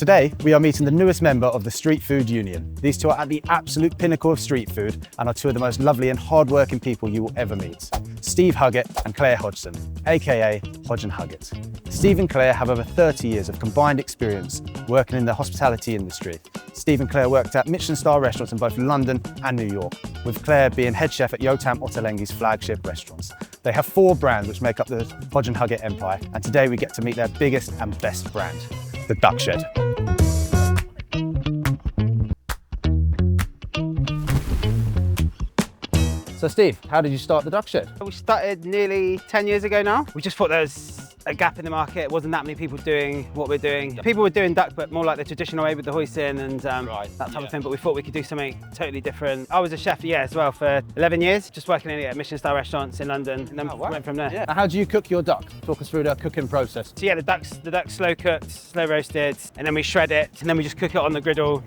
Today, we are meeting the newest member of the Street Food Union. These two are at the absolute pinnacle of street food and are two of the most lovely and hard-working people you will ever meet. Steve Huggett and Claire Hodgson, aka Hodge and Huggett. Steve and Claire have over 30 years of combined experience working in the hospitality industry. Steve and Claire worked at Michelin-star restaurants in both London and New York, with Claire being head chef at Yotam Ottolenghi's flagship restaurants. They have 4 brands which make up the Hodge and Huggett empire, and today we get to meet their biggest and best brand, the Duck Shed. So Steve, how did you start the Duck Shed? We started nearly 10 years ago now. We just thought there was a gap in the market. Wasn't that many people doing what we're doing. People were doing duck, but more like the traditional way with the hoisting and that type of thing, but we thought we could do something totally different. I was a chef, as well, for 11 years, just working in Michelin-star restaurants in London, and then went from there. How do you cook your duck? Talk us through the cooking process. So the duck's slow cooked, slow roasted, and then we shred it, and then we just cook it on the griddle,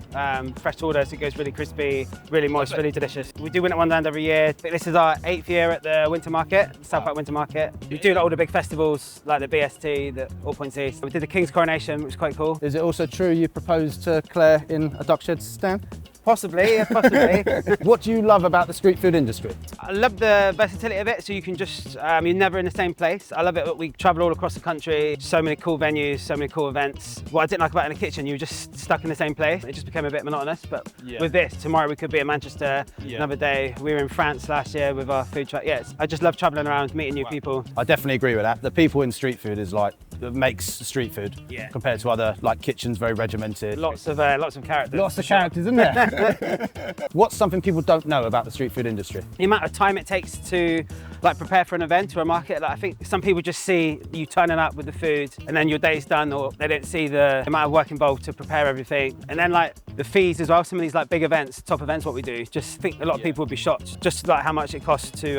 fresh to order, so it goes really crispy, really moist, really delicious. We do Winter Wonderland every year. This is our 8th year at the Winter Market, South Park Winter Market. We do all the big festivals, like the BST, the All Points East. We did the King's Coronation, which was quite cool. Is it also true you proposed to Claire in a Duck Shed stand? Possibly, possibly. What do you love about the street food industry? I love the versatility of it, so you can just, you're never in the same place. I love it that we travel all across the country, so many cool venues, so many cool events. What I didn't like about it in the kitchen, you were just stuck in the same place. It just became a bit monotonous, but with this, tomorrow we could be in Manchester, another day. We were in France last year with our food truck. I just love traveling around, meeting new people. I definitely agree with that. The people in street food is like, that makes street food compared to other like kitchens, very regimented. Lots of characters. Lots of characters, isn't there? What's something people don't know about the street food industry? The amount of time it takes to prepare for an event or a market. I think some people just see you turning up with the food and then your day's done, or they don't see the amount of work involved to prepare everything. And then the fees as well. Some of these big events, top events, what we do. Just think a lot of people would be shocked just how much it costs to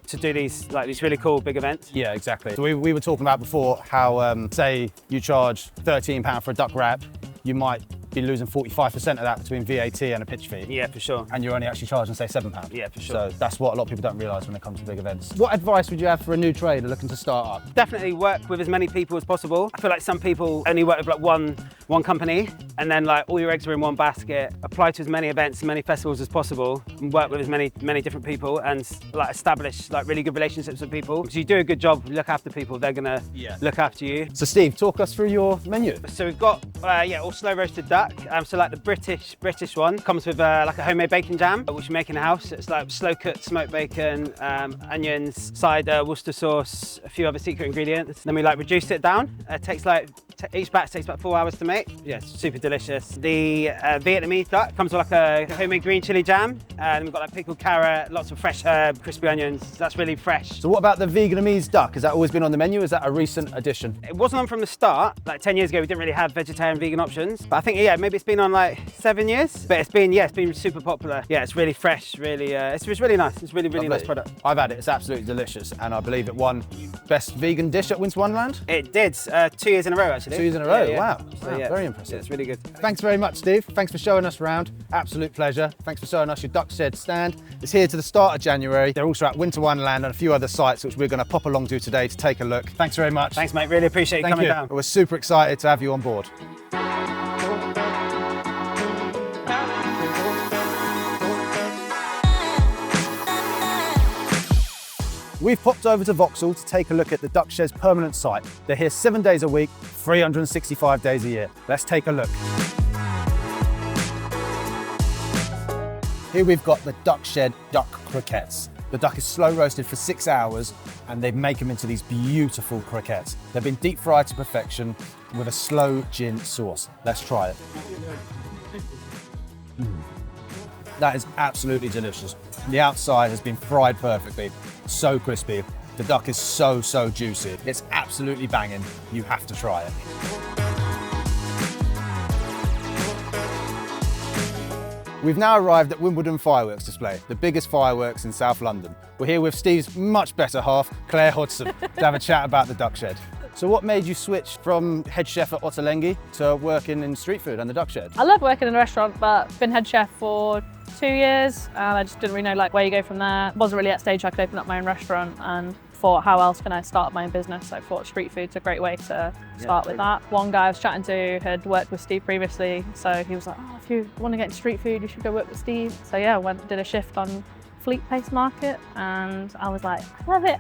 to do these really cool big events. Yeah, exactly. So we were talking about before how say you charge £13 for a duck wrap, you might be losing 45% of that between VAT and a pitch fee. Yeah, for sure. And you're only actually charging, say, £7. Yeah, for sure. So that's what a lot of people don't realise when it comes to big events. What advice would you have for a new trader looking to start up? Definitely work with as many people as possible. I feel like some people only work with one company, and then all your eggs are in one basket. Apply to as many events, many festivals as possible, and work with as many different people, and establish really good relationships with people. Because you do a good job, look after people, they're gonna look after you. So Steve, talk us through your menu. So we've got all slow roasted duck. So the British one comes with a homemade bacon jam, which we make in the house. It's slow cooked smoked bacon, onions, cider, Worcester sauce, a few other secret ingredients. Then we reduce it down. It takes each batch takes about 4 hours to make. Yeah, it's super delicious. The Vietnamese duck comes with a homemade green chili jam, and we've got pickled carrot, lots of fresh herb, crispy onions. That's really fresh. So what about the Vietnamese duck? Has that always been on the menu? Is that a recent addition? It wasn't on from the start. 10 years ago, we didn't really have vegetarian, vegan options. But I think maybe it's been on 7 years. But it's been super popular. Yeah, it's really fresh. Really, it's really nice. It's really nice product. I've had it. It's absolutely delicious, and I believe it won best vegan dish at Winter Wonderland. It did 2 years in a row, actually. 2 years in a row. Yeah. Wow. So, Very impressive. Yeah, it's really good. Thanks very much, Steve. Thanks for showing us around. Absolute pleasure. Thanks for showing us your Duck Shed stand. It's here to the start of January. They're also at Winter Wonderland and a few other sites which we're going to pop along to today to take a look. Thanks very much. Thanks, mate. Really appreciate you coming down. We're super excited to have you on board. We've popped over to Vauxhall to take a look at the Duck Shed's permanent site. They're here 7 days a week, 365 days a year. Let's take a look. Here we've got the Duck Shed duck croquettes. The duck is slow roasted for 6 hours, and they make them into these beautiful croquettes. They've been deep fried to perfection with a slow gin sauce. Let's try it. That is absolutely delicious. The outside has been fried perfectly, so crispy. The duck is so juicy. It's absolutely banging. You have to try it. We've now arrived at Wimbledon Fireworks Display, the biggest fireworks in South London. We're here with Steve's much better half, Claire Hodgson, to have a chat about the Duck Shed. So what made you switch from head chef at Ottolenghi to working in street food and the Duck Shed? I love working in a restaurant, but been head chef for 2 years, and I just didn't really know where you go from there. Wasn't really at stage I could open up my own restaurant, and thought, how else can I start my own business? I thought street food's a great way to start with that. One guy I was chatting to had worked with Steve previously, so he was like, oh, if you want to get into street food, you should go work with Steve. So yeah, did a shift on Fleet Pace Market, and I was like, I love it.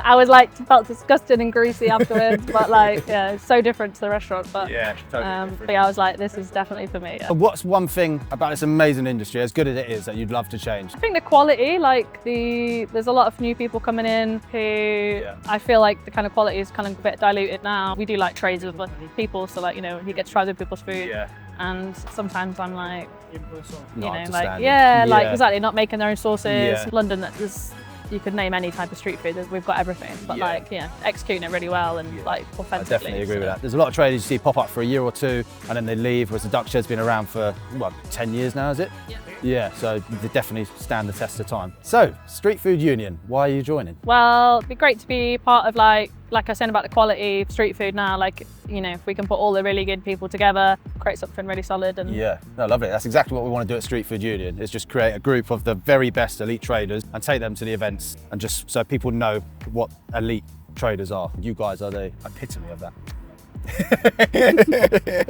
I was like, felt disgusting and greasy afterwards, but like, yeah, it's so different to the restaurant. But Yeah, totally different. but yeah, I was like, this is definitely for me. Yeah. What's one thing about this amazing industry, as good as it is, that you'd love to change? I think the quality, like there's a lot of new people coming in who I feel like the kind of quality is kind of a bit diluted now. We do like trades with people, so like, you know, you get to try other people's food. Yeah. And sometimes I'm like, Not up to like, standard. like exactly, not making their own sauces. Yeah. London, you could name any type of street food. We've got everything, but like, executing it really well and like I authentically. definitely agree with that. There's a lot of traders you see pop up for a year or two and then they leave, whereas the Duck Shed's been around for, what, 10 years now, is it? Yeah. Yeah, so they definitely stand the test of time. So, Street Food Union, why are you joining? Well, it'd be great to be part of like I was saying about the quality of street food now, like, you know, if we can put all the really good people together, create something really solid. And Yeah, no, lovely. That's exactly what we want to do at Street Food Union, is just create a group of the very best elite traders and take them to the events, and just so people know what elite traders are. You guys are the epitome of that.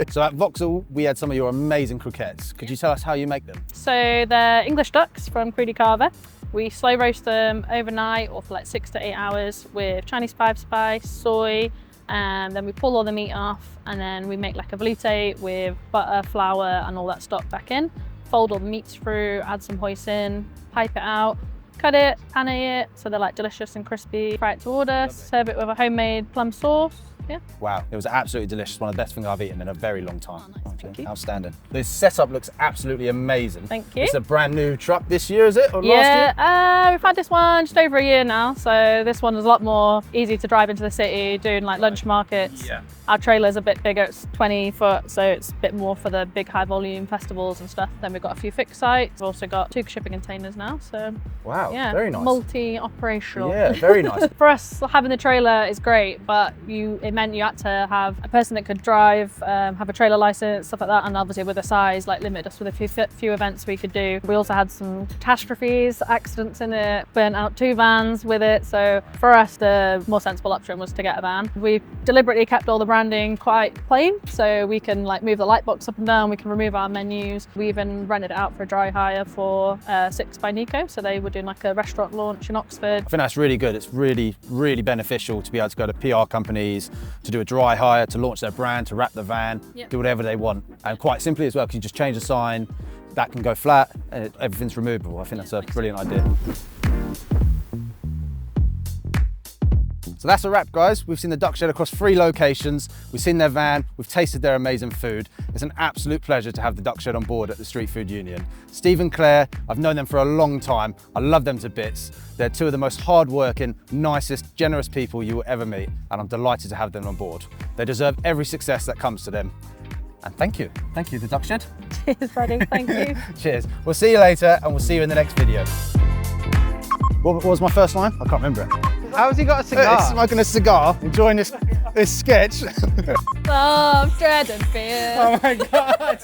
So at Vauxhall, we had some of your amazing croquettes. Could you tell us how you make them? So they're English ducks from Crudi Carver. We slow roast them overnight or for like 6 to 8 hours with Chinese 5-spice, soy, and then we pull all the meat off, and then we make like a velouté with butter, flour and all that stock back in. Fold all the meats through, add some hoisin, pipe it out, cut it, pane it, so they're like delicious and crispy. Fry it to order, serve it with a homemade plum sauce. Yeah. Wow, it was absolutely delicious. One of the best things I've eaten in a very long time. Oh, nice. Thank you. Outstanding. This setup looks absolutely amazing. Thank you. It's a brand new truck this year, is it? Or last year? Yeah, we've had this one just over a year now, so this one is a lot more easy to drive into the city, doing like lunch markets. Yeah. Our trailer's a bit bigger, it's 20 foot, so it's a bit more for the big high volume festivals and stuff. Then we've got a few fixed sites. We've also got 2 shipping containers now, so Wow, yeah, very nice. multi-operational. Yeah, very nice. For us, having the trailer is great, but it meant you had to have a person that could drive, have a trailer license, stuff like that, and obviously with the size, like limited us with a few events we could do. We also had some catastrophes, accidents in it, burnt out 2 vans with it, so for us the more sensible option was to get a van. We deliberately kept all the branding quite plain, so we can like move the light box up and down, we can remove our menus. We even rented it out for a dry hire for 6 by Nico, so they were doing like a restaurant launch in Oxford. I think that's really good. It's really, really beneficial to be able to go to PR companies, to do a dry hire, to launch their brand, to wrap the van, do whatever they want. And quite simply as well, because you just change the sign, that can go flat, and everything's removable. I think that's a brilliant idea. So that's a wrap, guys. We've seen the Duck Shed across 3 locations. We've seen their van, we've tasted their amazing food. It's an absolute pleasure to have the Duck Shed on board at the Street Food Union. Steve and Claire, I've known them for a long time. I love them to bits. They're 2 of the most hardworking, nicest, generous people you will ever meet, and I'm delighted to have them on board. They deserve every success that comes to them. And thank you. Thank you, the Duck Shed. Cheers, Freddie, thank you. Cheers. We'll see you later, and we'll see you in the next video. What was my first line? I can't remember it. How has he got a cigar? Smoking a cigar, enjoying this sketch. Love, dread and fear. Oh my God.